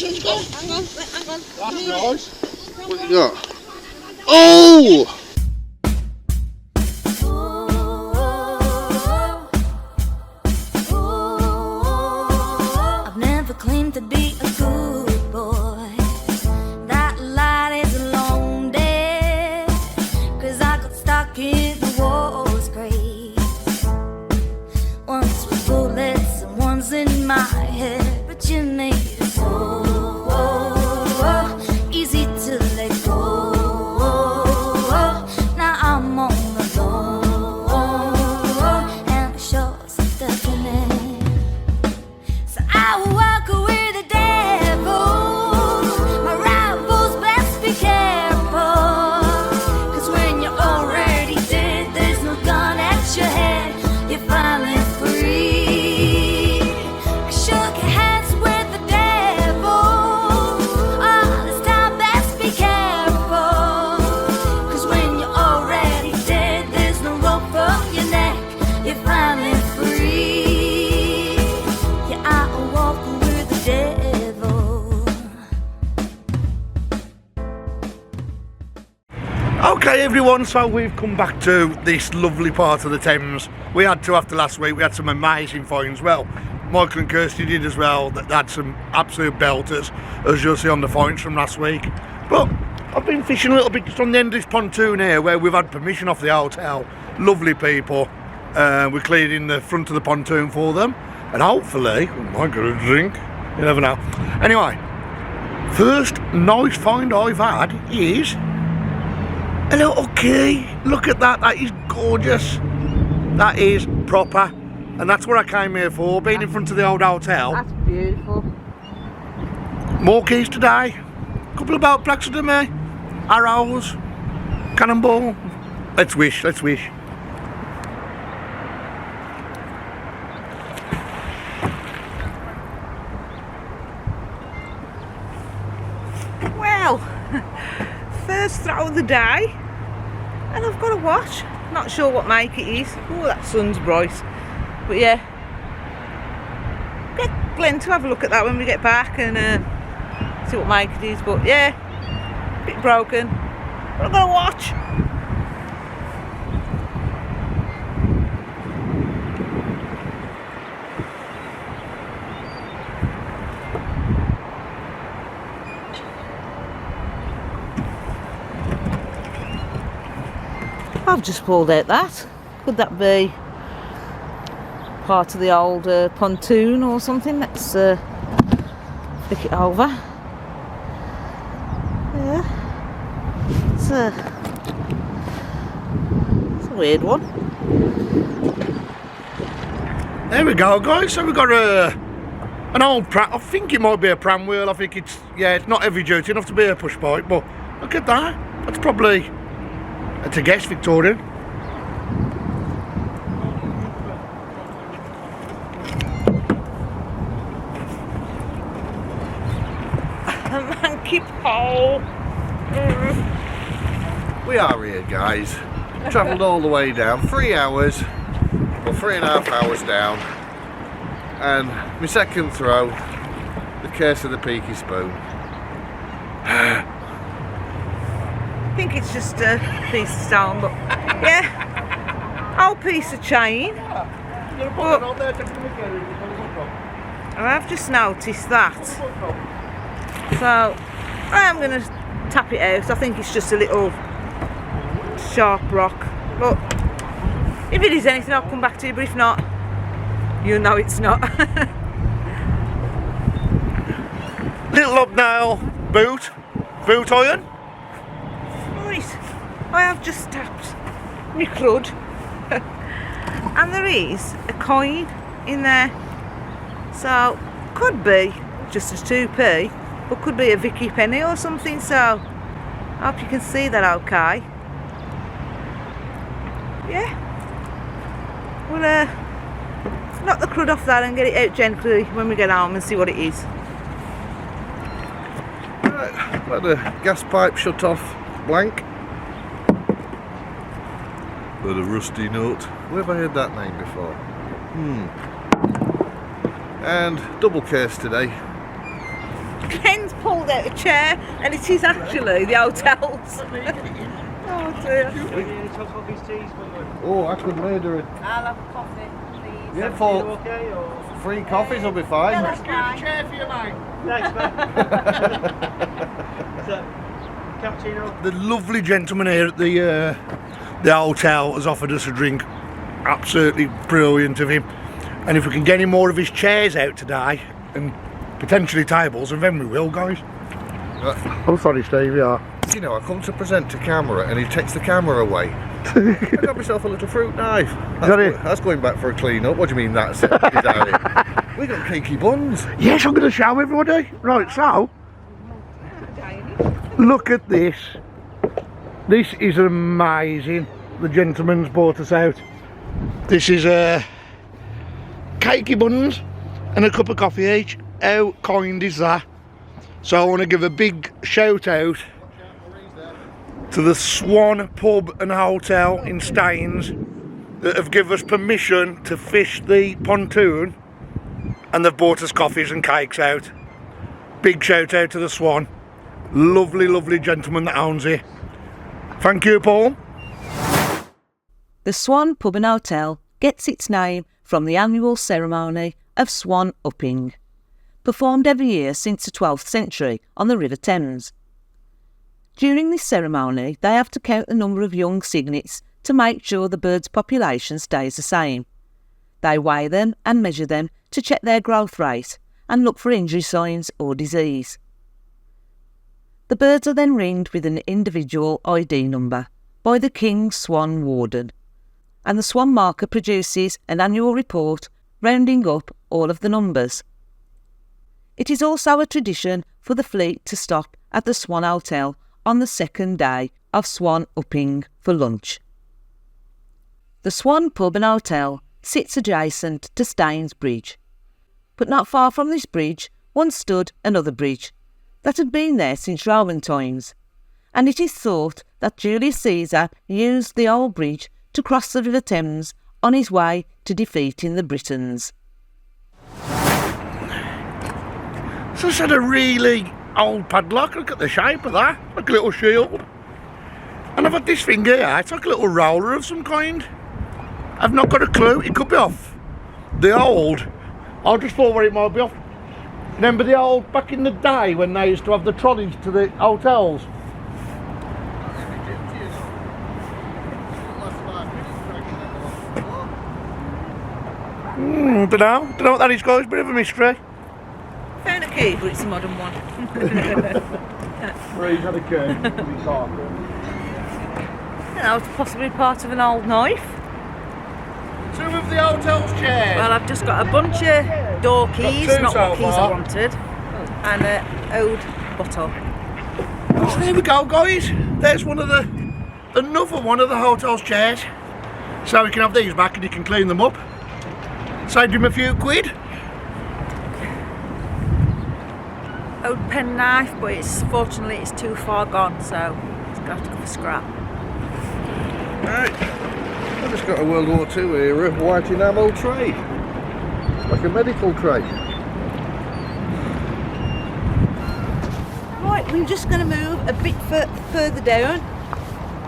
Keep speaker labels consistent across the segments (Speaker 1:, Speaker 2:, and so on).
Speaker 1: she's gone.
Speaker 2: Hang on.
Speaker 1: That's nice. What you got? Oh!
Speaker 3: I've never claimed to be a good boy. That light is a long day. 'Cause I got stuck in the war's grave. Once with bullets and one's in my head. But you made it so easy to let go. Now I'm on the road and the shores are deafening. So I will walk away the devil. My rivals best be careful. 'Cause when you're already dead, there's no gun at your head. You're finally free. I shook hands with the devil. All this time, best be careful. 'Cause when you're already dead, there's no rope from your neck. You're finally free. Yeah, I'll walk with the devil.
Speaker 4: Okay everyone, so we've come back to this lovely part of the Thames. We had to after last week, we had some amazing finds. Well, Michael and Kirsty did as well, that had some absolute belters, as you'll see on the finds from last week. But I've been fishing a little bit just on the end of this pontoon here, where we've had permission off the hotel. Lovely people. We cleared in the front of the pontoon for them, and hopefully, I might get a drink, you never know. Anyway, first nice find I've had is a little key. Look at that, that is gorgeous. That is proper, and that's what I came here for, being in front of the old hotel.
Speaker 2: That's beautiful.
Speaker 4: More keys today. Couple of belt plaques to me, arrows, cannonball. Let's wish, let's wish.
Speaker 2: Well, first throw of the day, and I've got a watch. Not sure what make it is. Oh, that sun's bright. But yeah, get Glenn to have a look at that when we get back and see what make it is. But yeah, a bit broken. But I've got a watch. I've just pulled out that. Could that be part of the old pontoon or something? Let's flick it over. Yeah, it's a weird one.
Speaker 4: There we go guys, so we've got an old pram. I think it might be a pram wheel. I think it's, yeah, it's not heavy duty enough to be a push bike, but look at that. That's probably, to guess, Victorian.
Speaker 2: A monkey pole.
Speaker 1: We are here, guys. Travelled all the way down, 3 hours, or 3.5 hours down, and my second throw, the case of the Peaky spoon.
Speaker 2: I think it's just a piece of stone, but yeah, old piece of chain. But I have just noticed that, so I am going to tap it out. I think it's just a little sharp rock, but if it is anything I'll come back to you, but if not, you know it's not.
Speaker 4: Little hobnail boot iron.
Speaker 2: Right, I have just tapped my crud and there is a coin in there, so could be just a 2p, but could be a Vicky penny or something, so I hope you can see that okay. Yeah, we'll knock the crud off that and get it out gently when we get home and see what it is.
Speaker 1: Right, let the gas pipe shut off, blank. With a rusty note. Where have I heard that name before? And double case today.
Speaker 2: Glenn's pulled out a chair and it is actually the hotel's. Oh dear.
Speaker 1: Oh, I could murder it.
Speaker 2: I'll have a coffee, please.
Speaker 1: Yeah, for free coffees will be fine.
Speaker 2: Yeah, that's fine.
Speaker 4: Chair for you, mate.
Speaker 5: Thanks, mate. Cappuccino.
Speaker 4: The lovely gentleman here at the hotel has offered us a drink. Absolutely brilliant of him. And if we can get any more of his chairs out today, and potentially tables, and then we will, guys. Oh, sorry, Steve, yeah.
Speaker 1: You know, I come to present to camera and he takes the camera away. I got myself a little fruit knife. That's going back for a clean up. What do you mean that's it? We got cakey buns.
Speaker 4: Yes, I'm going to show everybody. Right, so, look at this. This is amazing. The gentleman's bought us out. This is cakey buns and a cup of coffee each. How kind is that? So I want to give a big shout out to the Swan Pub and Hotel in Staines that have given us permission to fish the pontoon, and they've bought us coffees and cakes out. Big shout out to the Swan. Lovely, lovely gentleman that owns it. Thank you, Paul.
Speaker 6: The Swan Pub and Hotel gets its name from the annual ceremony of Swan Uping, performed every year since the 12th century on the River Thames. During this ceremony, they have to count the number of young cygnets to make sure the bird's population stays the same. They weigh them and measure them to check their growth rate and look for injury signs or disease. The birds are then ringed with an individual ID number by the King's Swan Warden, and the Swan Marker produces an annual report rounding up all of the numbers. It is also a tradition for the fleet to stop at the Swan Hotel on the second day of Swan Uping for lunch. The Swan Pub and Hotel sits adjacent to Staines Bridge, but not far from this bridge once stood another bridge that had been there since Roman times, and it is thought that Julius Caesar used the old bridge to cross the River Thames on his way to defeating the Britons.
Speaker 4: So it's had a really old padlock. Look at the shape of that, like a little shield. And I've had this thing here, it's like a little roller of some kind. I've not got a clue, it could be off the old. I just thought where it might be off. Remember the old, back in the day when they used to have the trolleys to the hotels? Don't know what that is, guys, bit of a mystery.
Speaker 2: Found a key, but it's a modern one.
Speaker 4: Right, had a key.
Speaker 2: It's possibly part of an old knife.
Speaker 4: Two of the hotel's chairs.
Speaker 2: Well, I've just got a bunch of door keys,
Speaker 4: Got two
Speaker 2: not
Speaker 4: so
Speaker 2: what keys
Speaker 4: far.
Speaker 2: I wanted, and an old bottle.
Speaker 4: So there we go, guys. There's another one of the hotel's chairs. So we can have these back and you can clean them up. Saved him a few quid.
Speaker 2: Old pen knife, but fortunately it's too far gone, so it's got to go for scrap.
Speaker 1: Right. I've just got a World War II era white enamel tray. Like a medical tray.
Speaker 2: Right, we're just going to move a bit further down.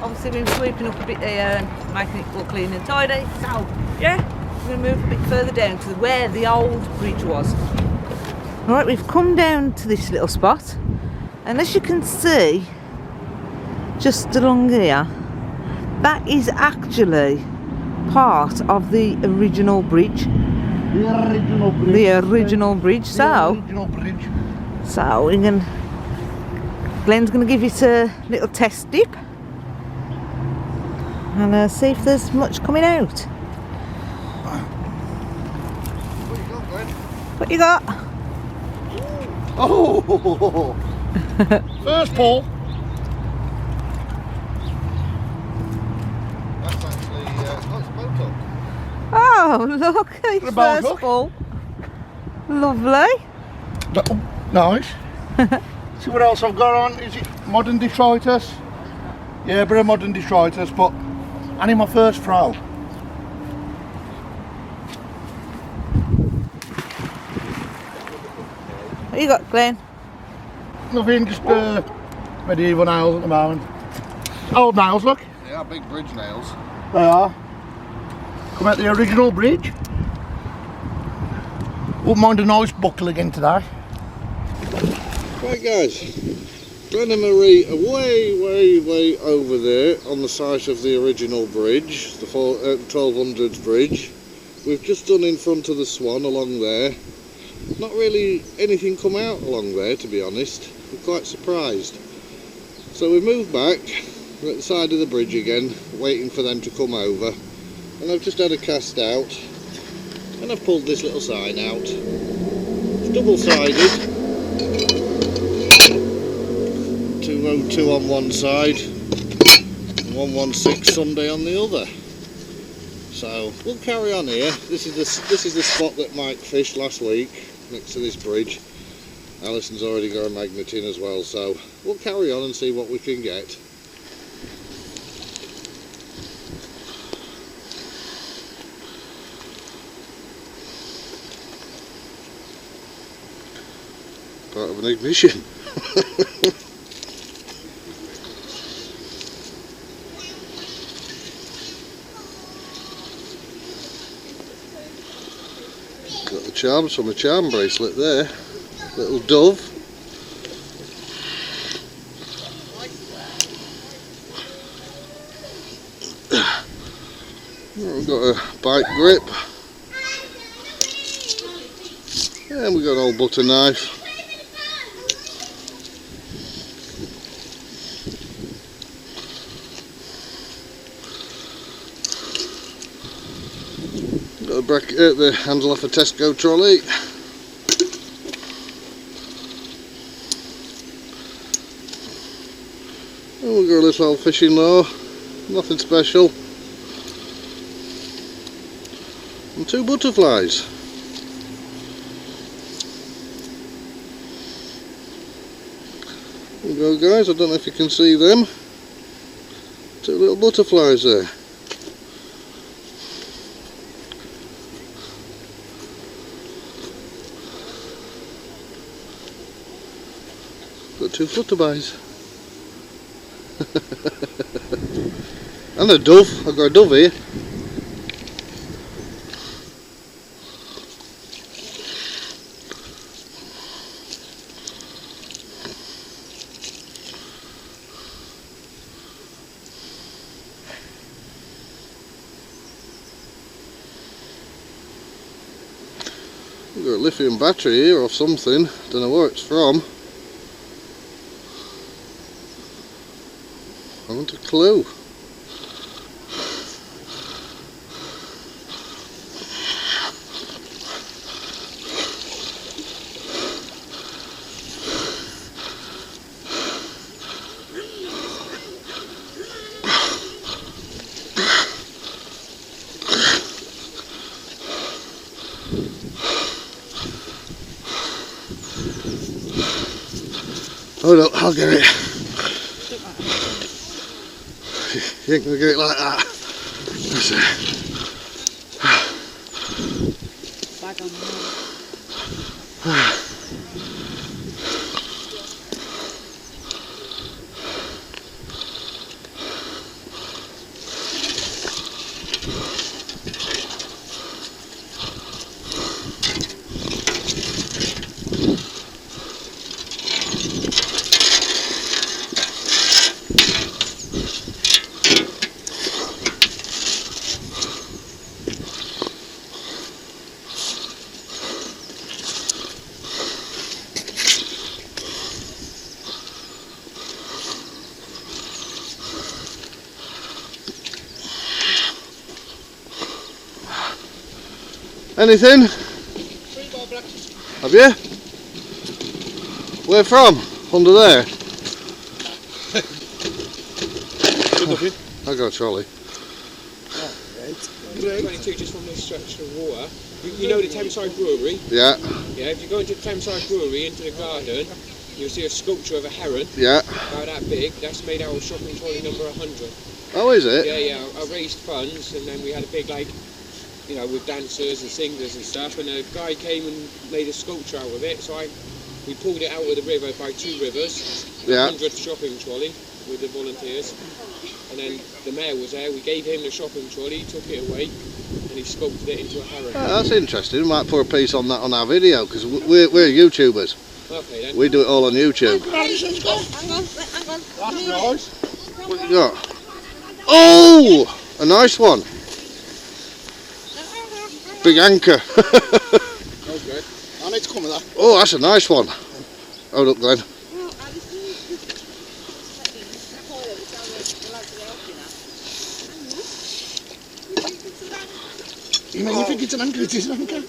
Speaker 2: Obviously we've been sweeping up a bit there and making it all clean and tidy. So, yeah, we're going to move a bit further down to where the old bridge was. Right, we've come down to this little spot, and as you can see, just along here, that is actually part of the original bridge.
Speaker 4: The original bridge.
Speaker 2: The original bridge. So we can. Glenn's going to give it a little test dip and see if there's much coming out. What you got?
Speaker 4: Oh! First pull.
Speaker 1: That's actually, it's boat up.
Speaker 2: Oh, look, it's
Speaker 4: The boat
Speaker 2: first
Speaker 4: hook.
Speaker 2: pull. Lovely.
Speaker 4: Oh, nice. See what else I've got on? Is it modern detritus? Yeah, a bit of modern detritus, but only my first throw.
Speaker 2: What you got, Glenn?
Speaker 4: nothing, just medieval nails at the moment. Old nails, look.
Speaker 1: They are big bridge nails.
Speaker 4: They are. Come out the original bridge. Wouldn't mind a nice buckle again today.
Speaker 1: Right guys, Glen and Marie are way over there on the site of the original bridge, the 1200s bridge. We've just done in front of the Swan along there. Not really anything come out along there, to be honest. We're quite surprised. So we moved back, we're at the side of the bridge again, waiting for them to come over. And I've just had a cast out, and I've pulled this little sign out. It's double-sided. 202 on one side and 116 Sunday on the other. So we'll carry on here. This is the spot that Mike fished last week next to this bridge. Alison's already got a magnet in as well, so we'll carry on and see what we can get. Part of an ignition. Got the charms from a charm bracelet there. Little dove. We've got a bite grip. And we've got an old butter knife. Got the handle off a Tesco trolley. And we've got a little old fishing lure, nothing special. And 2 butterflies. There we go guys, I don't know if you can see them. 2 little butterflies there. Got 2 flutterbys. And a dove. I've got a dove here. We've got a lithium battery here or something. Don't know where it's from. I haven't a clue. Hold up, I'll get it. You ain't gonna get it like that. That's it.
Speaker 2: Bag on
Speaker 1: Anything? Have you? Where from? Under there? I got a trolley.
Speaker 5: Right. 22 just from this stretch of water. You know the Thameside Brewery?
Speaker 1: Yeah.
Speaker 5: Yeah, if you go into the Thameside Brewery, into the garden, you'll see a sculpture of a heron.
Speaker 1: Yeah.
Speaker 5: About that big. That's made out of shopping trolley number 100.
Speaker 1: Oh, is it?
Speaker 5: Yeah. I raised funds, and then we had a big, like, you know, with dancers and singers and stuff, and a guy came and made a sculpture out of it, so I We pulled it out of the river by 2 rivers.
Speaker 1: Yeah.
Speaker 5: 100th shopping trolley with the volunteers. And then the mayor was there. We gave him the shopping trolley, he took it away, and he sculpted it into a harrow.
Speaker 1: That's interesting. We might put a piece on that on our video because we're YouTubers.
Speaker 5: Okay then.
Speaker 1: We do it all on YouTube.
Speaker 4: That's nice.
Speaker 1: What you got? Oh, a nice one. Big anchor.
Speaker 5: That's good.
Speaker 4: I need to come with that.
Speaker 1: Oh, that's a nice one. Hold up, Glenn.
Speaker 4: You mean you think it's an anchor? It is an anchor.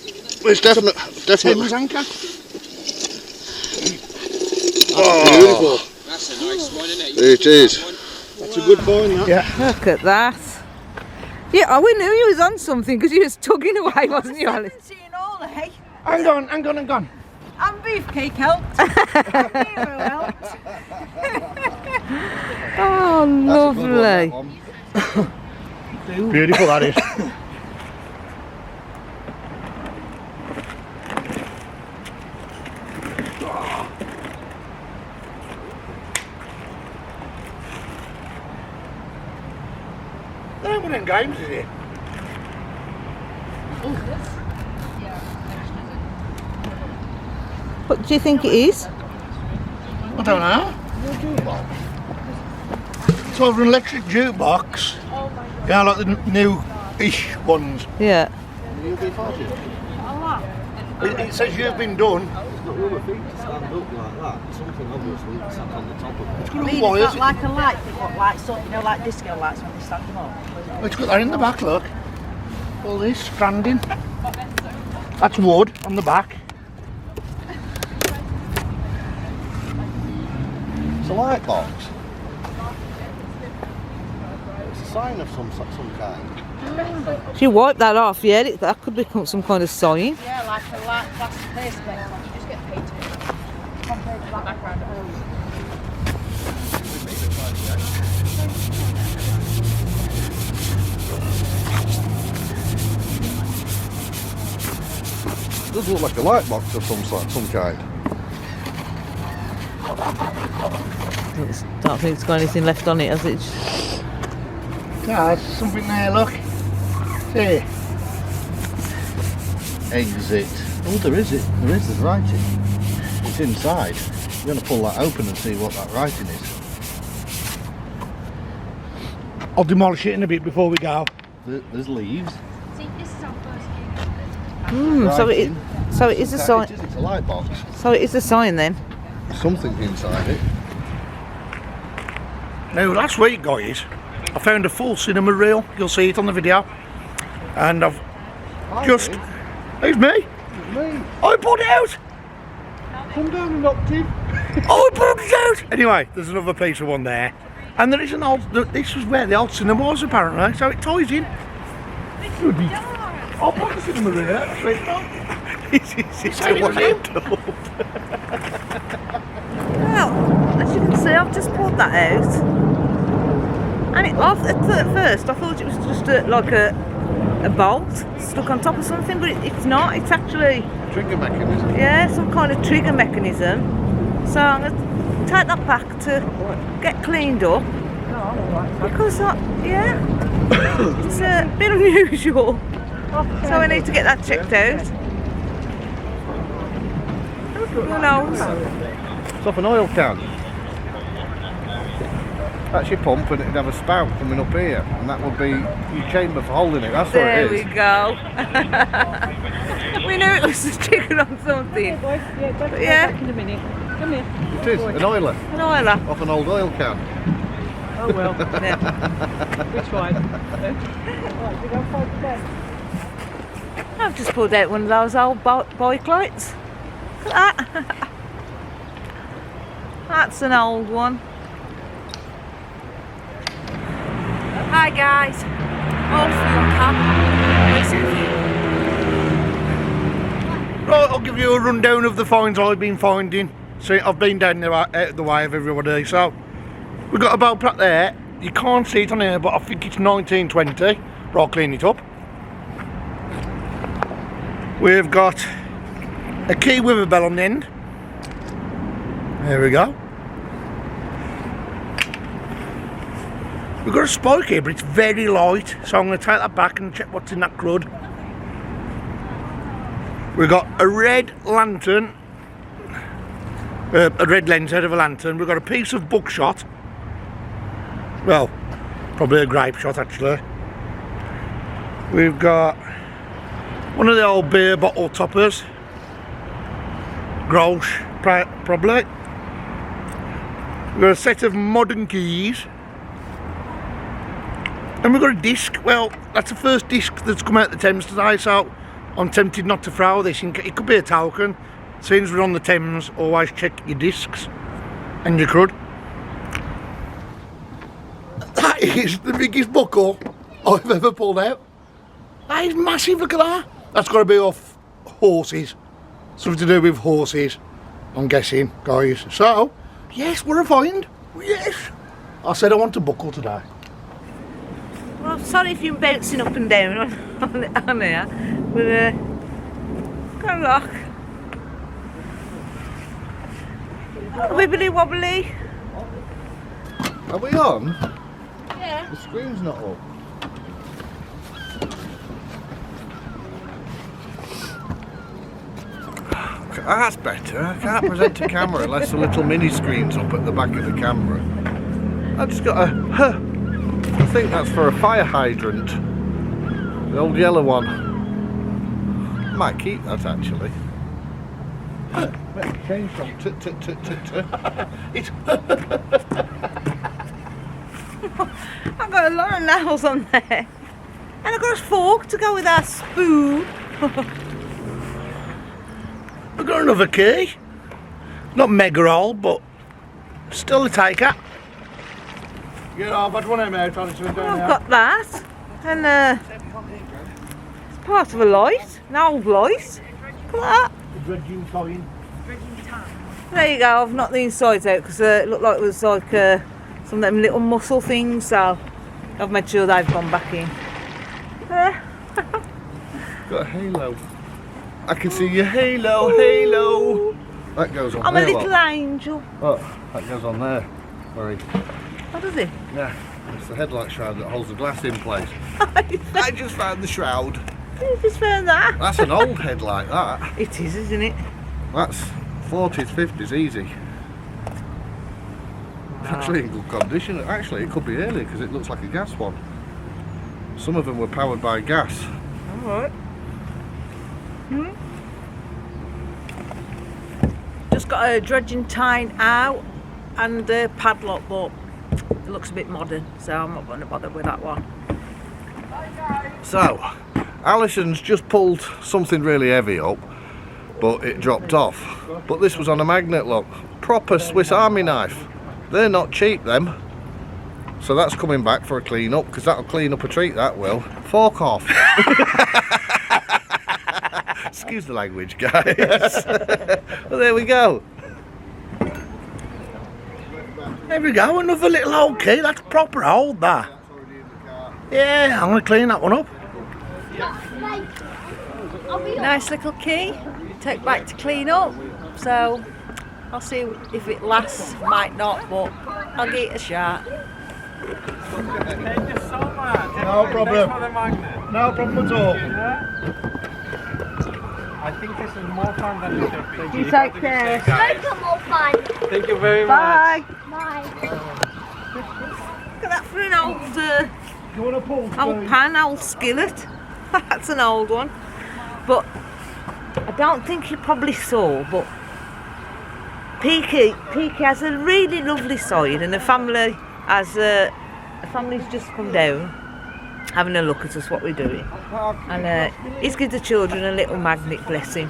Speaker 1: It's definitely.
Speaker 4: Thames anchor.
Speaker 1: Oh,
Speaker 5: Beautiful. That's a nice one, isn't it?
Speaker 1: it is.
Speaker 4: That's a good point, yeah.
Speaker 2: Look at that. Yeah, we knew you was on something because you was tugging away, wasn't you, Alice?
Speaker 4: Hang on.
Speaker 2: And beefcake helped. Oh, lovely.
Speaker 4: Beautiful that is. That ain't one of them games, is it?
Speaker 2: What do you think it is?
Speaker 4: I don't know. It's over an electric jukebox. Yeah, like the new-ish ones.
Speaker 2: Yeah.
Speaker 4: It says you've been done. It's got all wires.
Speaker 7: Like a light, like so, you know, like disco lights when they stand them up.
Speaker 4: It's got that in the back, look. All this stranding. That's wood on the back.
Speaker 1: It's a light box. It's a sign of some kind.
Speaker 2: If you wipe that off, yeah, that could become some kind of sign.
Speaker 7: Yeah, like a light plastic perspex one. You just get paid to it. Compared to that background at home.
Speaker 1: It does look like a light box of some kind.
Speaker 2: Don't think it's got anything left on it, has it?
Speaker 4: Yeah, there's something there, look. See?
Speaker 1: Exit. Oh, there's writing. It's inside. You're going to pull that open and see what that writing is.
Speaker 4: I'll demolish it in a bit before we go.
Speaker 1: There's leaves.
Speaker 2: So it is a sign.
Speaker 1: It's a light box.
Speaker 2: So it is a sign then.
Speaker 1: Something inside it.
Speaker 4: Now, last week, guys, I found a full cinema reel. You'll see it on the video. And I've just... It's me.
Speaker 1: Me.
Speaker 4: I pulled it out.
Speaker 1: Come down and knocked it.
Speaker 4: I pulled it out. Anyway, there's another piece of one there. And there is an old... This was where the old cinema was, apparently. So it ties in. I'll put the cinema reel out.
Speaker 2: Well, as you can see, I've just pulled that out. And at first, I thought it was just like a bolt stuck on top of something, but it's not. It's actually
Speaker 1: Trigger mechanism.
Speaker 2: yeah, some kind of trigger mechanism. So I'm going to take that back to get cleaned up because it's a bit unusual. So we need to get that checked out. Who knows?
Speaker 1: It's off an oil can. That's your pump and it'd have a spout coming up here and that would be your chamber for holding it. That's what
Speaker 2: There
Speaker 1: it
Speaker 2: we
Speaker 1: is.
Speaker 2: go. We knew it was a trigger on something. But yeah,
Speaker 7: In a minute. Come here.
Speaker 1: It is, an oiler.
Speaker 2: an oiler.
Speaker 1: Off an old oil can.
Speaker 7: Oh well.
Speaker 2: Yeah.
Speaker 7: Which one?
Speaker 2: I've just pulled out one of those old bike lights. Look at that. That's an old one. Hi guys. Old fuel cap.
Speaker 4: Right, I'll give you a rundown of the finds I've been finding. See, I've been down there out of the way of everybody. So, we've got a bow plat there. You can't see it on here, but I think it's 1920. But I'll clean it up. We've got a key with a bell on the end. There we go. We've got a spike here, but it's very light, so I'm going to take that back and check what's in that crud. We've got a red lantern, a red lens head of a lantern. We've got a piece of buckshot. Well, probably a grape shot actually. We've got one of the old beer bottle toppers. Grolsch, probably. We've got a set of modern keys. And we've got a disc. Well, that's the first disc that's come out of the Thames today, so I'm tempted not to throw this. It could be a token. Since we're on the Thames, always check your discs and your crud. That is the biggest buckle I've ever pulled out. That is massive, look at that. That's got to be off horses. Something to do with horses, I'm guessing, guys. So, yes, we're a find. Yes. I said I want a buckle today.
Speaker 2: Well, sorry if you're bouncing up and down on here. But, go rock. Wibbly wobbly.
Speaker 1: Are we on?
Speaker 2: Yeah.
Speaker 1: The screen's not up. That's better. I can't present to camera unless the little mini screen's up at the back of the camera. I've just got a... I think that's for a fire hydrant. The old yellow one. Might keep that actually. Change from
Speaker 2: I've got a lot of nails on there. And I've got a fork to go with our spoon.
Speaker 4: We've got another key. Not mega old, but still a taker. Yeah, I've had one of them out on it.
Speaker 2: I've got that. And it's part of a light. An old light. Look at that.
Speaker 4: Dredging coin.
Speaker 2: There you go. I've knocked the insides out because it looked like it was like some of them little muscle things. So I've made sure they've gone back in.
Speaker 1: Got a halo. I can see your halo, halo. That goes on
Speaker 2: I'm
Speaker 1: there.
Speaker 2: a little
Speaker 1: look.
Speaker 2: angel.
Speaker 1: Oh, that goes on there. Sorry.
Speaker 2: What does it?
Speaker 1: Yeah, it's the headlight shroud that holds the glass in place. I just found the shroud.
Speaker 2: You just found that.
Speaker 1: That's an old headlight, that.
Speaker 2: It is, isn't it?
Speaker 1: That's 40s, 50s, easy. Actually in good condition. Actually, it could be early because it looks like a gas one. Some of them were powered by gas.
Speaker 2: Alright. Just got a dredging tine out and a padlock, but it looks a bit modern, so I'm not going to bother with that one.
Speaker 1: So, Alison's just pulled something really heavy up, but it dropped off. But this was on a magnet lock. Proper Swiss Army knife. They're not cheap, them. So that's coming back for a clean up, because that'll clean up a treat, that will. Fork off. Excuse the language, guys. Well, there we go.
Speaker 4: There we go, another little old key. That's proper old, that. Yeah, I'm going to clean that one up.
Speaker 7: Nice little key. Take back to clean up. So I'll see if it lasts. Might not, but I'll give it a shot.
Speaker 8: Thank you so much.
Speaker 4: No problem.
Speaker 8: Thanks for the magnet.
Speaker 4: No problem at all.
Speaker 8: I think this is more fun than it should be.
Speaker 2: You take care.
Speaker 3: Make it more fun.
Speaker 8: Thank you very
Speaker 2: Bye.
Speaker 3: Bye.
Speaker 2: Look at that for an old,
Speaker 4: You want to pull?
Speaker 2: old pan, old skillet. That's an old one. But I don't think you probably saw, but Peaky has a really lovely side, and the family's just come down having a look at us, what we're doing, and he's given the children a little magnet, bless him.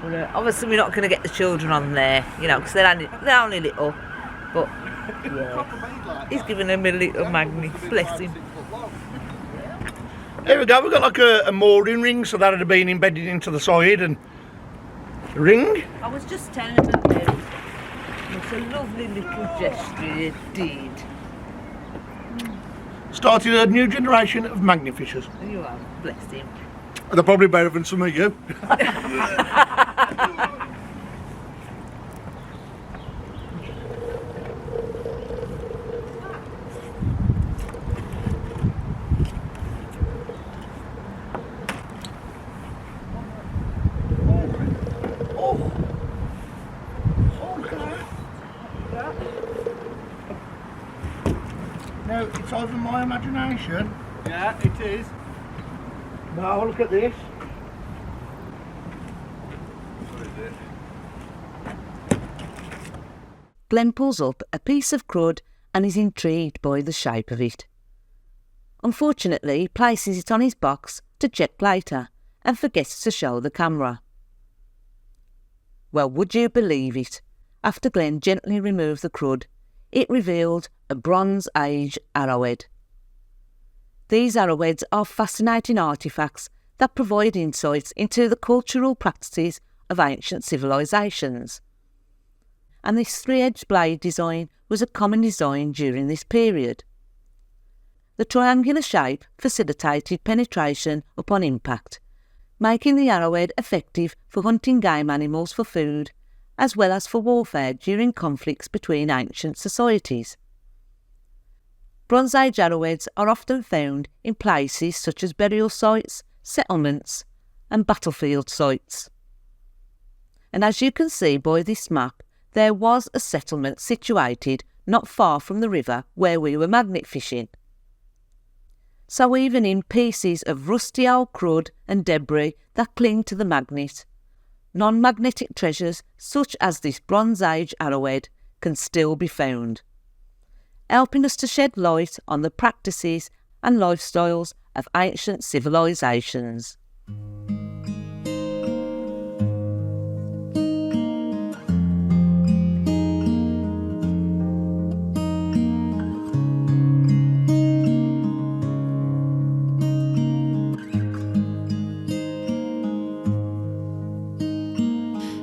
Speaker 2: But, obviously we're not going to get the children on there, you know, because they're only little, but yeah, he's given them a little magnet, bless him.
Speaker 4: There we go, we've got like a mooring ring, so that would have been embedded into the side, and the ring.
Speaker 2: I was just telling him about it. It's a lovely little gesture it did.
Speaker 4: Started a new generation of magnet fishers.
Speaker 2: You are, bless him.
Speaker 4: They're probably better than some of you. Now, it's either my imagination.
Speaker 8: Yeah, it is.
Speaker 4: No, look at this.
Speaker 1: What is it?
Speaker 6: Glenn pulls up a piece of crud and is intrigued by the shape of it. Unfortunately, he places it on his box to check later and forgets to show the camera. Well, would you believe it? After Glenn gently removed the crud, it revealed a Bronze Age arrowhead. These arrowheads are fascinating artefacts that provide insights into the cultural practices of ancient civilisations. And this three-edged blade design was a common design during this period. The triangular shape facilitated penetration upon impact, making the arrowhead effective for hunting game animals for food, as well as for warfare during conflicts between ancient societies. Bronze Age arrowheads are often found in places such as burial sites, settlements, and battlefield sites. And as you can see by this map, there was a settlement situated not far from the river where we were magnet fishing. So even in pieces of rusty old crud and debris that cling to the magnet, non-magnetic treasures such as this Bronze Age arrowhead can still be found, helping us to shed light on the practices and lifestyles of ancient civilisations.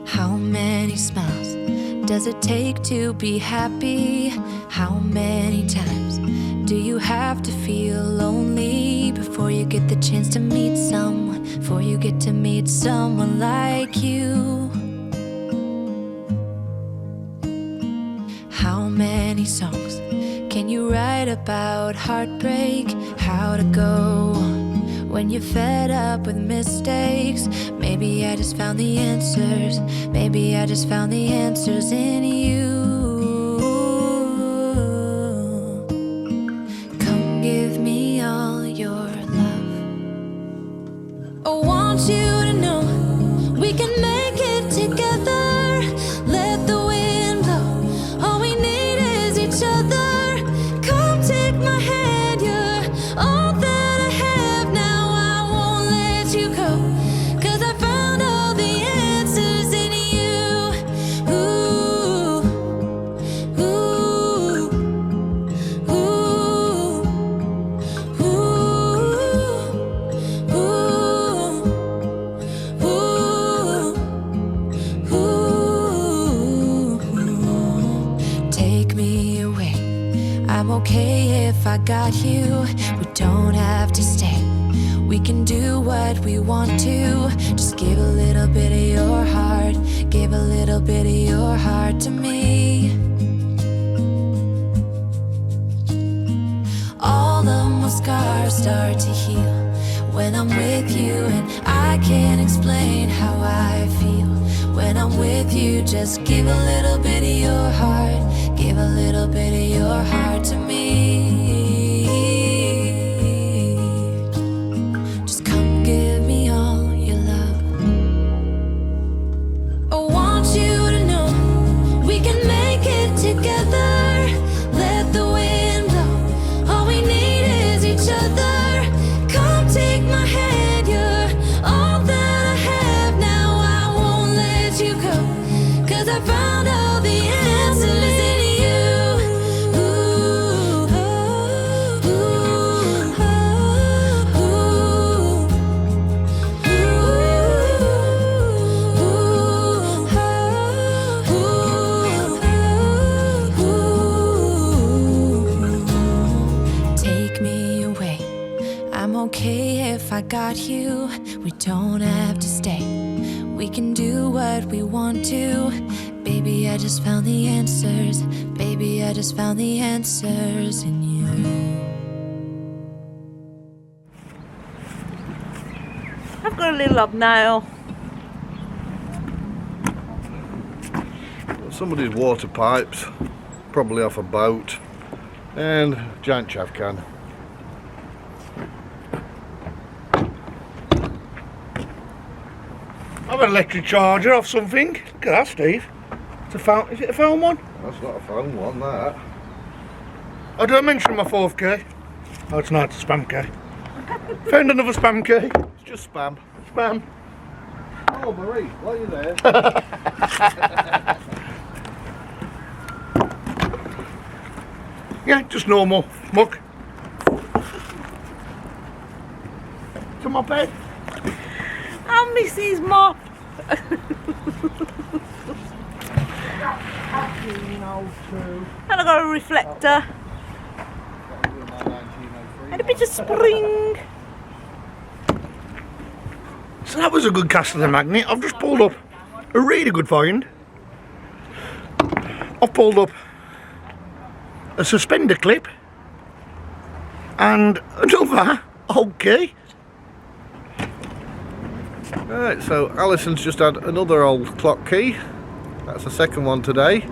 Speaker 3: How many smiles does it take to be happy? How many times do you have to feel lonely before you get the chance to meet someone, before you get to meet someone like you? How many songs can you write about heartbreak? How to go on when you're fed up with mistakes? Maybe I just found the answers. Maybe I just found the answers in you. Come give me all your love. I want you to know we can make it together. Let the wind blow. All we need is each other. Come take my hand. You're all that I have now. I won't let you go. 'Cause I found all the answers in you. Ooh, ooh, ooh, ooh. Take me away. I'm okay if I got you. We don't have to stay. We can do what we want to. Just give a little bit of your heart. Give a little bit of your heart to me. All of my scars start to heal when I'm with you, and I can't explain how I feel when I'm with you. Just give a little bit of your heart. Give a little bit of your heart to me. Just come give me all your love. I want you to know we can make it together. Let the wind blow. All we need is each other. Come take my hand. You're all that I have now. I won't let you go. 'Cause I found all the answers in you. Ooh, ooh, ooh, ooh. Take me away. I'm okay if I got you. We don't have to stay. We can do what we want to. Baby, I just found the answers. Baby, I just found the answers in you.
Speaker 2: I've got a little hobnail.
Speaker 1: Somebody's water pipes, probably off a boat. And giant chav can.
Speaker 4: I've an electric charger off something. Look at that, Steve. It's a phone. Is it a phone one?
Speaker 1: That's not a phone one, that.
Speaker 4: Oh, did I mention my 4th key? Oh, it's not. It's a spam key. Found another spam key.
Speaker 1: It's just spam.
Speaker 4: Spam.
Speaker 1: Oh, Marie, while you're there.
Speaker 4: Yeah, just normal muck. To my bed.
Speaker 2: Oh, Mrs. Mop. And I got a reflector. And a bit of spring.
Speaker 4: So that was a good cast of the magnet. I've just pulled up a really good find. I've pulled up a suspender clip and another old key.
Speaker 1: Right, so Alison's just had another old clock key. That's the second one today.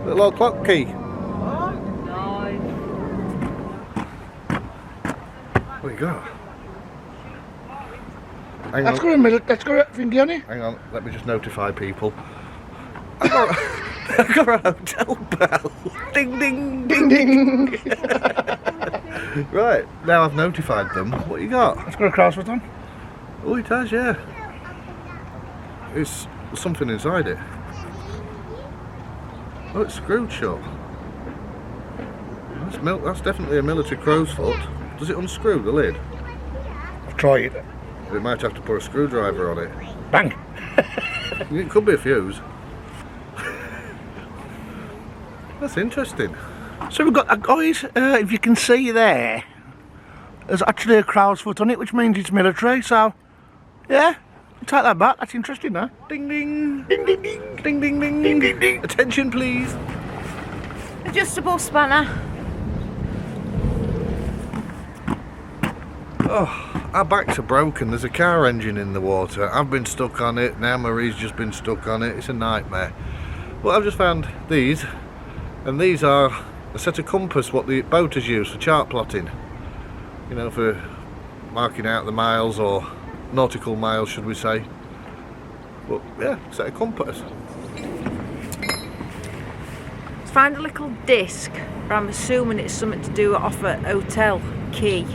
Speaker 1: Little old clock key. What you got? Hang
Speaker 4: That's
Speaker 1: on,
Speaker 4: got a minute. That's got a thingy on it.
Speaker 1: hang on, let me just notify people. I got a hotel bell. Ding ding ding ding. Right, now I've notified them. What you got?
Speaker 4: It's got a crossword on.
Speaker 1: Oh, it has, yeah. It's something inside it. Oh, it's screwed shut. That's definitely a military crow's foot. Does it unscrew the lid?
Speaker 4: I've tried it.
Speaker 1: We might have to put a screwdriver on it.
Speaker 4: Bang.
Speaker 1: It could be a fuse. That's interesting.
Speaker 4: So we've got, guys, if you can see there, there's actually a crow's foot on it, which means it's military, so, yeah, take that back, that's interesting, now.
Speaker 1: Ding ding.
Speaker 4: Ding, ding, ding.
Speaker 1: Ding ding ding.
Speaker 4: Ding, ding, ding.
Speaker 1: Attention please.
Speaker 2: Adjustable spanner.
Speaker 1: Oh, our backs are broken. There's a car engine in the water. I've been stuck on it. Now Marie's just been stuck on it. It's a nightmare. Well, I've just found these, and these are a set of compass what the boaters use for chart plotting. You know, for marking out the miles, or nautical miles, should we say. But yeah, set of compass.
Speaker 7: Let's find a little disc, but I'm assuming it's something to do off a hotel key.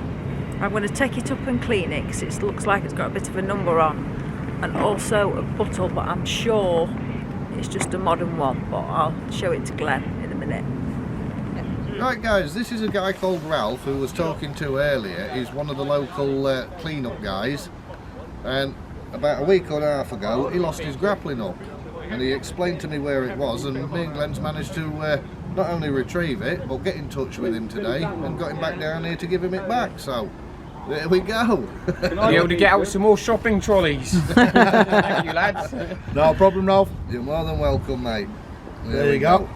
Speaker 7: I'm going to take it up and clean it because it looks like it's got a bit of a number on, and also a bottle, but I'm sure it's just a modern one, but I'll show it to Glenn in a minute.
Speaker 1: Right guys, this is a guy called Ralph who was talking to earlier. He's one of the local clean-up guys, and about a week and a half ago he lost his grappling hook, and he explained to me where it was, and me and Glenn's managed to not only retrieve it but get in touch with him today and got him back down here to give him it back. So there we go.
Speaker 5: Be able to get out some more shopping trolleys. Thank you, lads.
Speaker 4: No problem, Ralph.
Speaker 1: You're more than welcome, mate.
Speaker 4: There you go.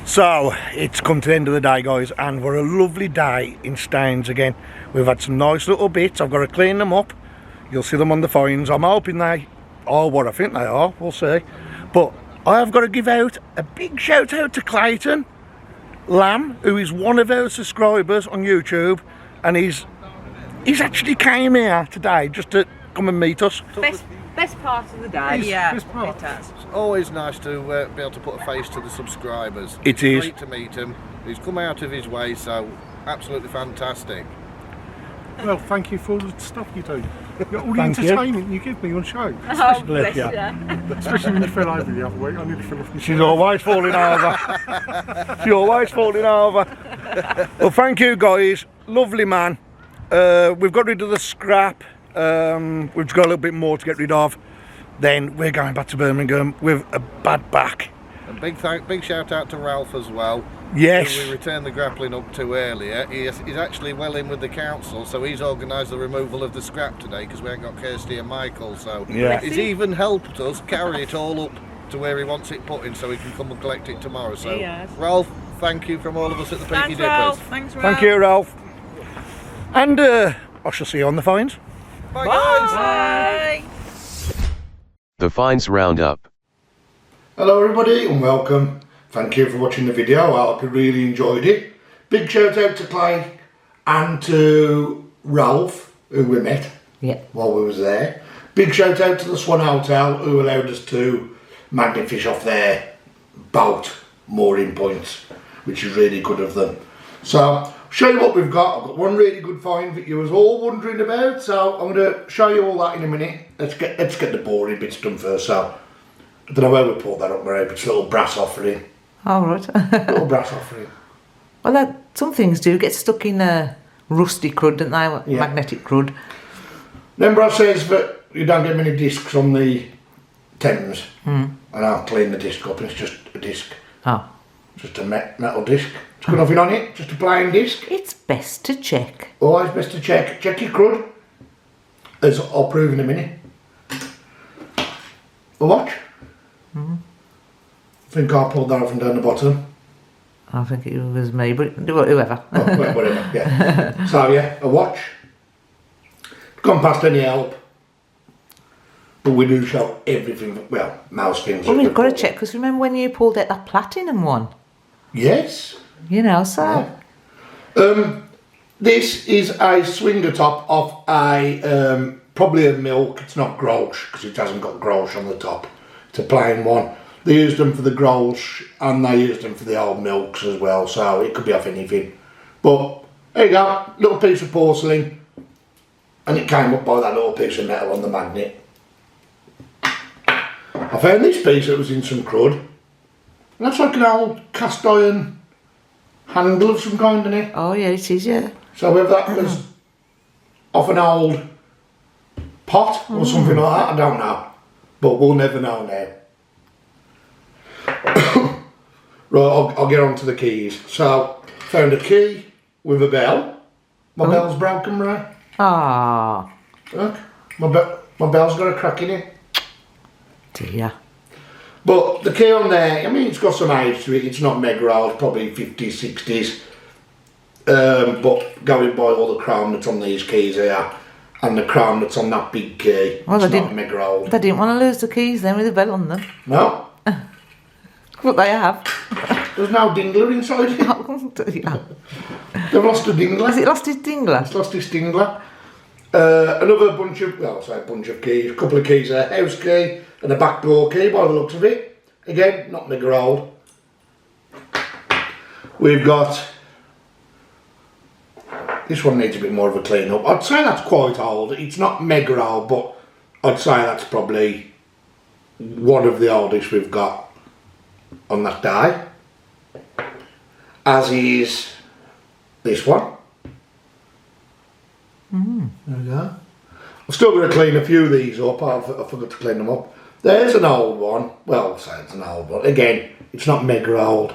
Speaker 4: So, it's come to the end of the day, guys, and we're a lovely day in Staines again. We've had some nice little bits. I've got to clean them up. You'll see them on the finds. I'm hoping they are what I think they are. We'll see. But I have got to give out a big shout out to Clayton Lamb, who is one of our subscribers on YouTube, and he's actually came here today just to come and meet us.
Speaker 2: Best part of the day.
Speaker 7: Yeah,
Speaker 8: Best part.
Speaker 7: it has.
Speaker 1: It's always nice to be able to put a face to the subscribers.
Speaker 4: It
Speaker 1: It's
Speaker 4: is.
Speaker 1: great to meet him. He's come out of his way, so absolutely fantastic.
Speaker 8: Well, thank you for all the stuff you do. All the
Speaker 4: Thank you.
Speaker 8: entertainment you give me on show.
Speaker 2: Oh, bless
Speaker 4: you.
Speaker 2: you.
Speaker 8: Especially when you fell over the other week. I nearly fell off my
Speaker 4: She's
Speaker 8: chair.
Speaker 4: always falling over. She's always falling over. Well, thank you, guys. Lovely man. We've got rid of the scrap. We've got a little bit more to get rid of. Then we're going back to Birmingham with a bad back.
Speaker 1: And big shout out to Ralph as well.
Speaker 4: Yes.
Speaker 1: Who we returned the grappling up to earlier. He's actually well in with the council, so he's organised the removal of the scrap today because we ain't got Kirsty and Michael. So
Speaker 4: Yeah.
Speaker 1: he's even helped us carry it all up to where he wants it put in, so he can come and collect it tomorrow. So
Speaker 2: Yes.
Speaker 1: Ralph, thank you from all of us at the Peaky
Speaker 2: Thanks,
Speaker 1: Dippers.
Speaker 2: Ralph. Thanks, Ralph.
Speaker 4: Thank you, Ralph. And I shall see you on the finds.
Speaker 1: Bye guys.
Speaker 2: Bye.
Speaker 9: The Finds Roundup.
Speaker 4: Hello everybody and welcome thank you for watching the video. I hope you really enjoyed it. Big shout out to Clay and to Ralph, who we met while we was there. Big shout out to the Swan Hotel, who allowed us to magnifish off their boat mooring points, which is really good of them. So, show you what we've got. I've got one really good find that you was all wondering about, so I'm going to show you all that in a minute. Let's get the boring bits done first. So, I don't know where we pulled that up, Mary, but it's a little brass offering.
Speaker 2: Oh, right.
Speaker 4: Little brass offering.
Speaker 2: Well, some things do get stuck in rusty crud, don't they?
Speaker 4: Yeah.
Speaker 2: Magnetic crud.
Speaker 4: Remember I says that you don't get many discs on the Thames, and I'll clean the disc up and it's just a disc.
Speaker 2: Oh.
Speaker 4: Just a metal disc. It's got nothing on it, just a plain disc.
Speaker 2: It's best to check.
Speaker 4: Always best to check. Check your crud, as I'll prove in a minute. A watch. I think I pulled that off and down the bottom.
Speaker 2: I think it was me, but whoever.
Speaker 4: Oh, whatever, yeah. So yeah, a watch. Gone past any help. But we do show everything, well, mouse things.
Speaker 2: Well, we've got to check, because remember when you pulled out that platinum one?
Speaker 4: Yes.
Speaker 2: You know, so...
Speaker 4: Yeah. This is a swinger top of a, probably a milk. It's not Grolsch, because it hasn't got Grolsch on the top. It's a plain one. They used them for the Grolsch, and they used them for the old milks as well, so it could be off anything. But, there you go, little piece of porcelain, and it came up by that little piece of metal on the magnet. I found this piece that was in some crud, and that's like an old cast iron handle of some kind, isn't it?
Speaker 2: Oh, yeah, it is, yeah.
Speaker 4: So whether that was off an old pot or something like that, I don't know. But we'll never know now. Right, I'll get on to the keys. So, found a key with a bell. My bell's broken, right?
Speaker 2: Ah.
Speaker 4: Look, my bell's got a crack in it.
Speaker 2: Dear.
Speaker 4: But the key on there, I mean, it's got some age to it. It's not mega old, probably 50s, 60s. But going by all the chrome that's on these keys here, and the chrome that's on that big key,
Speaker 2: Well,
Speaker 4: it's not mega old.
Speaker 2: They didn't want to lose the keys then with the bell on them.
Speaker 4: No,
Speaker 2: But they have.
Speaker 4: there's no dingler inside it.
Speaker 2: Yeah.
Speaker 4: They've lost a dingler.
Speaker 2: Has it lost its dingler?
Speaker 4: It's lost its dingler. Another bunch of, well, I say a bunch of keys, a couple of keys, a house key and a back door key by the looks of it. Again, not mega old. We've got, this one needs a bit more of a clean up. I'd say that's quite old. It's not mega old, but I'd say that's probably one of the oldest we've got on that day. As is this one. There we go. I've still got to clean a few of these up. I forgot to clean them up. There's an old one. Well, I'll say it's an old one. Again, it's not mega old.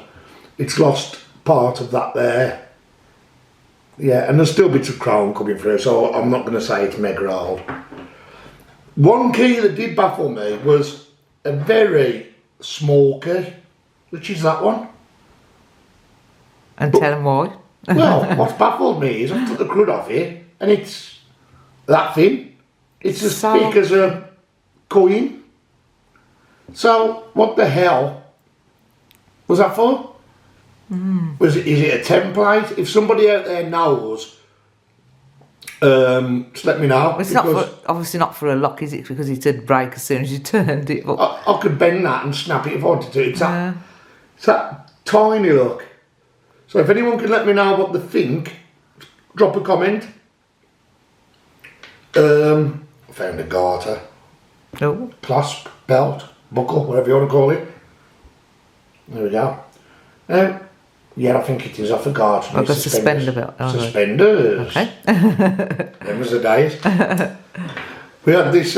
Speaker 4: It's lost part of that there. Yeah, and there's still bits of chrome coming through, so I'm not going to say it's mega old. One key that did baffle me was a very small key, which is that one.
Speaker 2: And tell them why.
Speaker 4: Well, what's baffled me is I took the crud off here, and it's that thin. It's as thick as a coin. So, what the hell was that for? Is it a template? If somebody out there knows, just let me know.
Speaker 2: It's not for, obviously not for a lock, is it? Because it'd break as soon as you turned it. But
Speaker 4: I could bend that and snap it if I wanted to. It's that tiny look. So if anyone can let me know what they think, drop a comment. I found a garter, clasp, belt, buckle, whatever you want to call it. There we go. Yeah, I think it is off a garter.
Speaker 2: Like a suspender belt. Oh,
Speaker 4: suspenders.
Speaker 2: Okay.
Speaker 4: Them was the days. We had this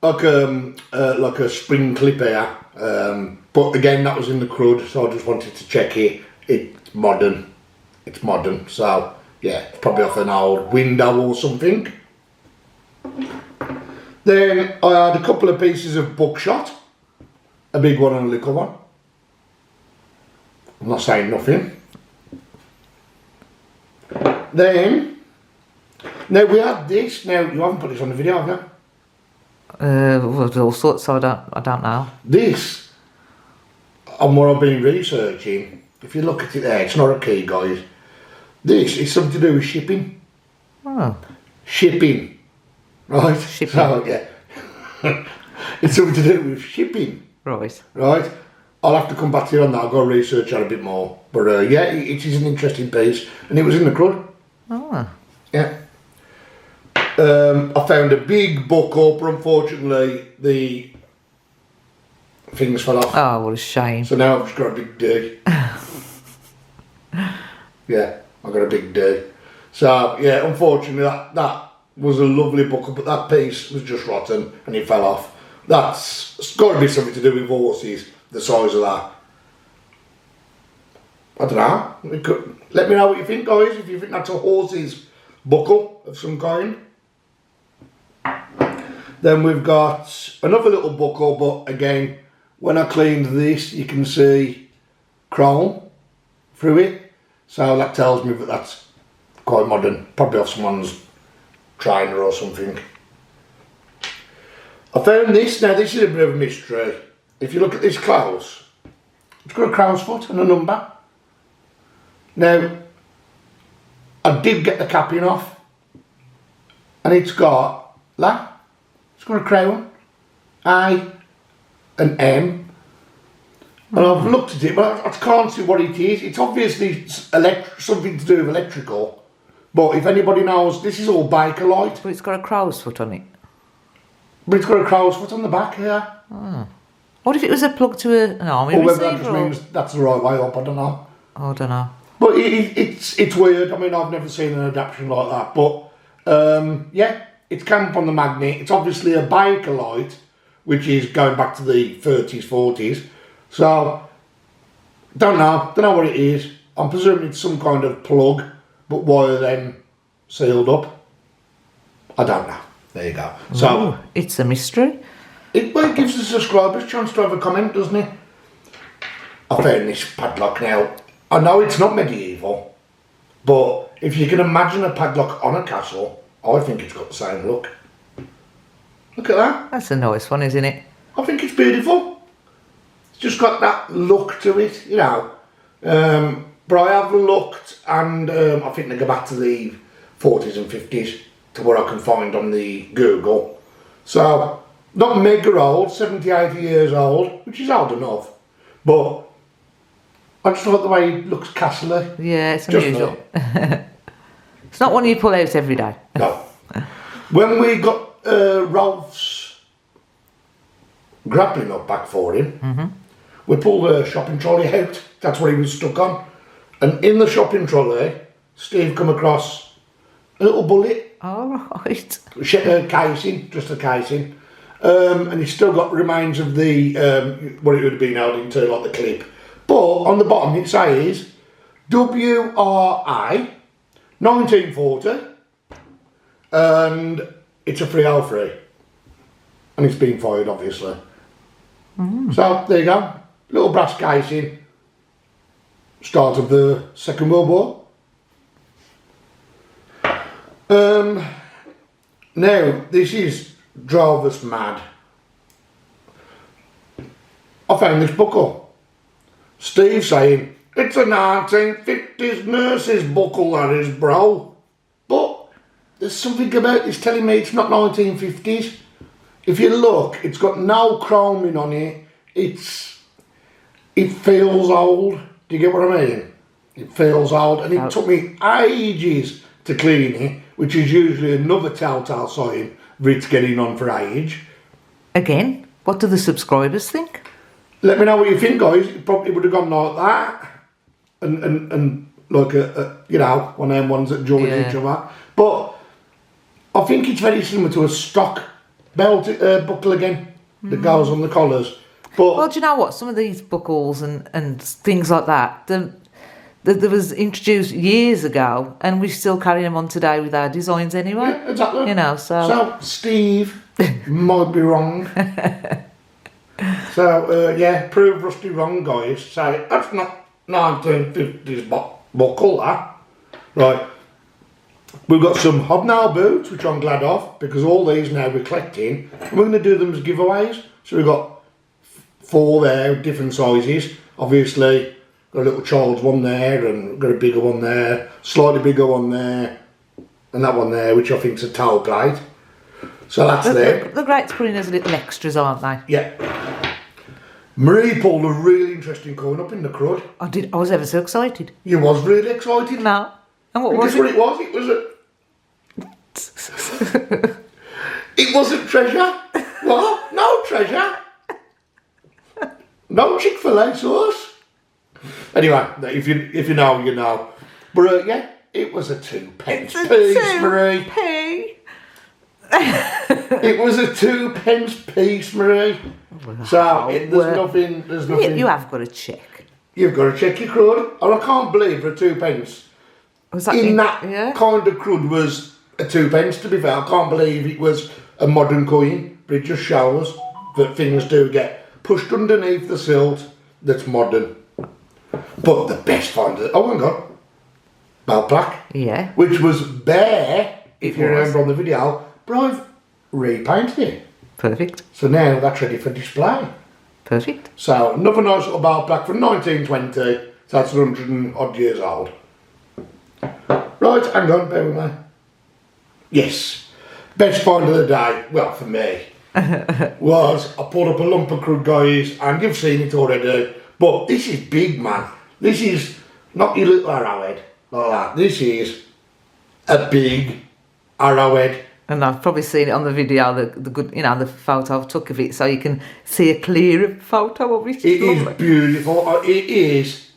Speaker 4: like a spring clip here, but again that was in the crud, so I just wanted to check it. It's modern. It's modern, so yeah, it's probably off an old window or something. Then I had a couple of pieces of buckshot, a big one and a little one. I'm not saying nothing. Then, now we had this. Now you haven't put this on the video, have you?
Speaker 2: Well, there's all sorts, so I don't know.
Speaker 4: This, on what I've been researching, if you look at it there, it's not a key, guys. This is something to do with shipping.
Speaker 2: Oh.
Speaker 4: Shipping. Right?
Speaker 2: Shipping.
Speaker 4: So, yeah. It's something to do with shipping.
Speaker 2: Right.
Speaker 4: Right? I'll have to come back to you on that. I'll go research on a bit more. But yeah, it is an interesting piece. And it was in the crud.
Speaker 2: Oh.
Speaker 4: Yeah. I found a big buckle, but unfortunately the things fell off.
Speaker 2: Oh, what a shame.
Speaker 4: So now I've just got a big D. Yeah, I've got a big D. So yeah, unfortunately that was a lovely buckle, but that piece was just rotten and it fell off. That's got to be something to do with horses, the size of that. I don't know. Let me know what you think, guys, if you think that's a horse's buckle of some kind. Then we've got another little buckle, but again, when I cleaned this, you can see chrome through it. So that tells me that that's quite modern, probably off someone's trainer or something. I found this. Now this is a bit of a mystery. If you look at this close, it's got a crow's foot and a number. Now, I did get the capping off, and it's got it's got a crown, I, an M, and I've looked at it, but I can't see what it is. It's obviously something to do with electrical, but if anybody knows, this is all Bakelite.
Speaker 2: But it's got a crow's foot on it.
Speaker 4: But it's got a crow's foot on the back here.
Speaker 2: Oh. What if it was a plug to an army
Speaker 4: Or whether that
Speaker 2: receiver?
Speaker 4: just means that's the right way up, I don't know.
Speaker 2: I don't know.
Speaker 4: But it's weird. I mean, I've never seen an adaptation like that. But yeah, it's camp on the magnet. It's obviously a Bakelite, which is going back to the 30s, 40s. So, don't know what it is. I'm presuming it's some kind of plug, but why are them sealed up? I don't know. There you go. So,
Speaker 2: Ooh, it's a mystery.
Speaker 4: it gives the subscribers a chance to have a comment, doesn't it? I found this padlock now. I know it's not medieval, but if you can imagine a padlock on a castle, I think it's got the same look. Look at that.
Speaker 2: That's a nice one, isn't it?
Speaker 4: I think it's beautiful. It's just got that look to it, you know. But I have looked, and I think they go back to the 40s and 50s to what I can find on the Google. So, not mega old, 70, 80 years old, which is old enough, but I just like the way it looks castle-y.
Speaker 2: Yeah, it's
Speaker 4: Just
Speaker 2: unusual. It's not one you pull out every day.
Speaker 4: No. When we got Rolf's grappling hook back for him, we pulled a shopping trolley out. That's what he was stuck on. And in the shopping trolley, Steve come across a little bullet.
Speaker 2: Oh, right.
Speaker 4: Casing, just a casing. And he's still got remains of the, what it would have been held into, like the clip. But on the bottom it says WRA 1940, and it's a 303, and it's been fired obviously. So there you go, little brass casing, start of the Second World War. Now this drove us mad. I found this buckle. Steve saying, it's a 1950s nurse's buckle, that is, bro. But there's something about this telling me it's not 1950s. If you look, it's got no chroming on it. It feels old. Do you get what I mean? It feels old, and it took me ages to clean it, which is usually another telltale sign of it's getting on for age.
Speaker 2: Again, what do the subscribers think?
Speaker 4: Let me know what you think, guys. It probably would have gone like that, and like you know, one of them ones that join each other. But I think it's very similar to a stock belt buckle again that goes on the collars. But
Speaker 2: Well, do you know what? Some of these buckles and things like that, that was introduced years ago, and we still carry them on today with our designs anyway.
Speaker 4: yeah, exactly.
Speaker 2: You know,
Speaker 4: So Steve might be wrong. So yeah, prove Rusty wrong, guys. Say that's not 1950s buckle, that. Right. We've got some hobnail boots, which I'm glad of, because all these now we're collecting, and we're going to do them as giveaways. So we've got 4 there, different sizes. Obviously, got a little child's one there, and got a bigger one there, slightly bigger one there, and that one there, which I think's a towel plate. So that's there.
Speaker 2: They're great to put in as little extras, aren't they?
Speaker 4: Yeah. Marie pulled a really interesting coin up in the crud.
Speaker 2: I was ever so excited.
Speaker 4: You was really excited.
Speaker 2: No. And what
Speaker 4: And
Speaker 2: was
Speaker 4: guess
Speaker 2: it?
Speaker 4: what it was? It wasn't treasure. What? No treasure. No Chick-fil-A sauce. Anyway, if you know, you know. But yeah, it was a 2p piece, Marie. It was a 2p piece, Marie. So there's nothing.
Speaker 2: You have got to check.
Speaker 4: You've got to check your crud. And I can't believe for 2p.
Speaker 2: Was that
Speaker 4: That kind of crud was a 2p, to be fair. I can't believe it was a modern coin, but it just shows that things do get pushed underneath the silt that's modern. But the best find, oh my god, bell plaque.
Speaker 2: Yeah.
Speaker 4: Which was bare, if you
Speaker 2: was.
Speaker 4: remember on the video, but I've repainted it.
Speaker 2: Perfect.
Speaker 4: So now that's ready for display.
Speaker 2: Perfect.
Speaker 4: So another nice little bell plaque from 1920, so that's 100 and odd years old. Right, hang on, bear with me. Yes, best find of the day, well for me, was I pulled up a lump of crud, guys, and you've seen it already, but this is big, man. This is not your little arrowhead like that. This is a big arrowhead.
Speaker 2: And I've probably seen it on the video, the good, the photo I've took of it, so you can see a clearer photo of it.
Speaker 4: It is beautiful. It is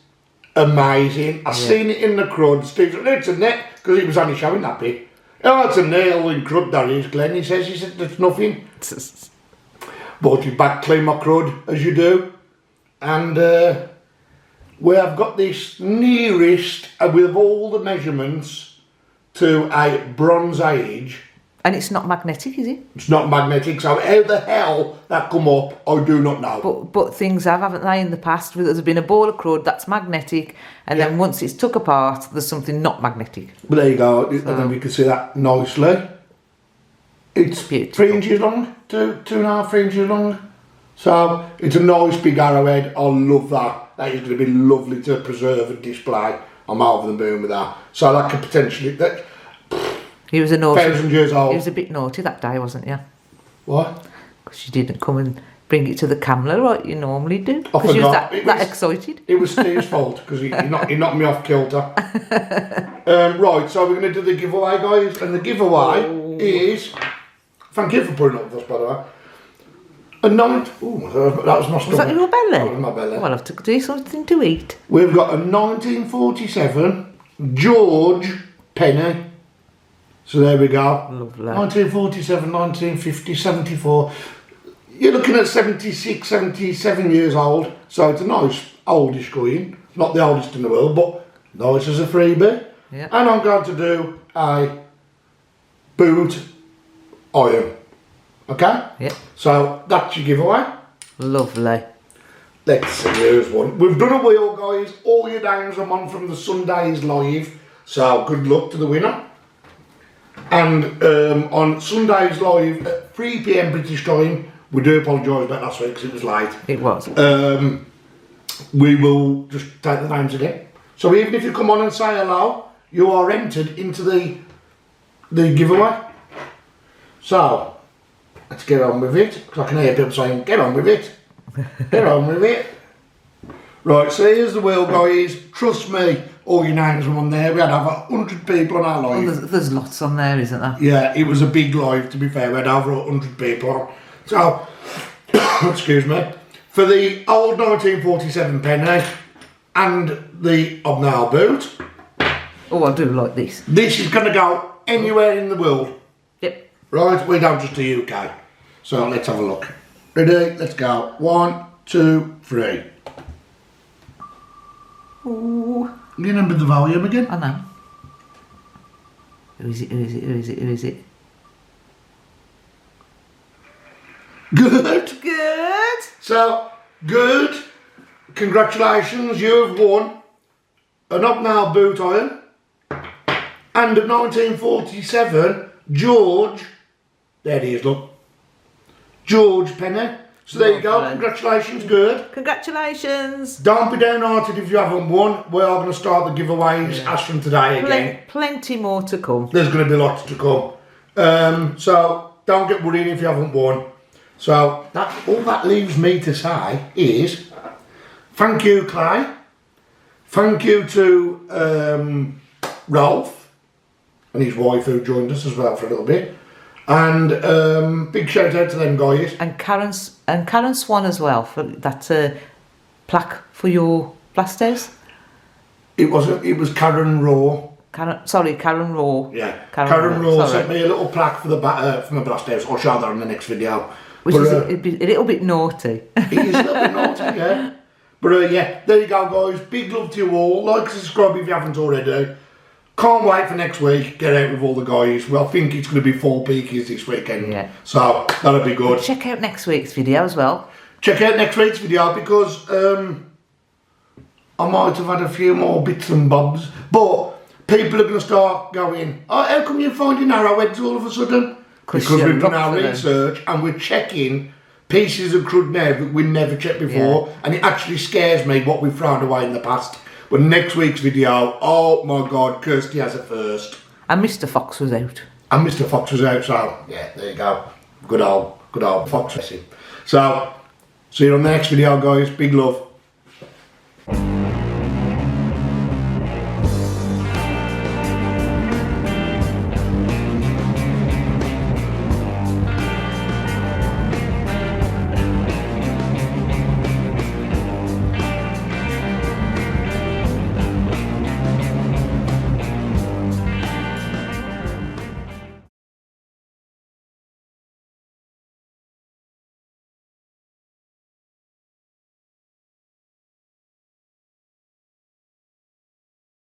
Speaker 4: amazing. I've seen it in the crud. Steve said, it's a net, because he was only showing that bit. Oh, it's a nail in crud, that is, Glenn. He said, that's nothing. Brought you back, clean my crud, as you do. And we have got this nearest, with all the measurements, to a Bronze Age.
Speaker 2: And it's not magnetic, is it?
Speaker 4: It's not magnetic, so how the hell that come up, I do not know.
Speaker 2: But things haven't they, in the past? There's been a ball of crud that's magnetic, and then once it's took apart, there's something not magnetic.
Speaker 4: But there you go, and then we can see that nicely. It's
Speaker 2: beautiful.
Speaker 4: 3 inches long, 2.5, 3 inches long. So it's a nice big arrowhead. I love that. That is going to be lovely to preserve and display. I'm over the moon with that. So that could potentially...
Speaker 2: He was a naughty.
Speaker 4: 1,000 years old.
Speaker 2: He was a bit naughty that day, wasn't you?
Speaker 4: What?
Speaker 2: Because you didn't come and bring it to the camera like you normally do.
Speaker 4: I
Speaker 2: Because you was
Speaker 4: forgot.
Speaker 2: that excited.
Speaker 4: It was Steve's fault because he knocked me off kilter. Right, so we're going to do the giveaway, guys. And the giveaway is... Thank you for putting up with us, by the way. That was my stomach.
Speaker 2: Was that your belly?
Speaker 4: That was my belly.
Speaker 2: Well, I'll have to do something to eat.
Speaker 4: We've got a 1947 George penny. So there we go.
Speaker 2: Lovely.
Speaker 4: 1947, 1950, 74. You're looking at 76, 77 years old. So it's a nice oldish coin. Not the oldest in the world, but nice as a freebie.
Speaker 2: Yeah.
Speaker 4: And I'm going to do a boot iron. Okay?
Speaker 2: Yeah.
Speaker 4: So that's your giveaway.
Speaker 2: Lovely.
Speaker 4: Let's see, here's one. We've done a wheel, guys. All your names are on from the Sundays live. So good luck to the winner. And on Sundays live at 3 PM British time, we do apologise about last week because it was late.
Speaker 2: It was.
Speaker 4: We will just take the names again. So even if you come on and say hello, you are entered into the giveaway. So let's get on with it, because I can hear people saying, get on with it. Get on with it. Right, so here's the wheel, guys. Trust me, all your names are on there. We had over 100 people on our live.
Speaker 2: There's lots on there, isn't there?
Speaker 4: Yeah, it was a big live, to be fair. We had over 100 people on. So, excuse me, for the old 1947 penny and the Obnal boot.
Speaker 2: Oh, I do like this.
Speaker 4: This is going to go anywhere in the world.
Speaker 2: Yep.
Speaker 4: Right, we don't just the UK. So let's have a look. Ready? Let's go. 1, 2, 3.
Speaker 2: Ooh.
Speaker 4: You remember the volume again?
Speaker 2: I know. Who is it? Who is it? Who is it? Who is it?
Speaker 4: Good.
Speaker 2: Good.
Speaker 4: So, good. Congratulations, you have won an Obnal boot iron and a 1947 George, there he is, look, George penny. So there you go.
Speaker 2: Lovely.
Speaker 4: Congratulations, good.
Speaker 2: Congratulations.
Speaker 4: Don't be downhearted if you haven't won. We are going to start the giveaways as from today again.
Speaker 2: Plenty more to come.
Speaker 4: There's going to be lots to come. So don't get worried if you haven't won. So all that leaves me to say is thank you, Clay. Thank you to Rolf and his wife who joined us as well for a little bit. And big shout out to them guys.
Speaker 2: And Karen Swan as well for that plaque for your blast house.
Speaker 4: It was Karen Raw.
Speaker 2: Karen Raw.
Speaker 4: Yeah,
Speaker 2: Karen
Speaker 4: Raw
Speaker 2: sorry.
Speaker 4: sent me a little plaque for my blast house. I'll show that in the next video.
Speaker 2: Which
Speaker 4: But,
Speaker 2: is a little bit naughty.
Speaker 4: It is a little bit naughty, yeah. But yeah, there you go, guys. Big love to you all. Like, subscribe if you haven't already. Can't wait for next week. Get out with all the guys. Well, I think it's going to be 4 Peakies this weekend.
Speaker 2: Yeah.
Speaker 4: So that'll be good.
Speaker 2: Check out next week's video as well.
Speaker 4: Check out next week's video because I might have had a few more bits and bobs. But people are going to start going, oh, how come you're finding arrowheads all of a sudden? Because we've done our research and we're checking pieces of crud now that we never checked before. And it actually scares me what we've thrown away in the past. But next week's video, oh my God, Kirsty has it first.
Speaker 2: And Mr. Fox was out.
Speaker 4: And Mr. Fox was out, so yeah, there you go. Good old Fox racing. So, see you on the next video, guys. Big love.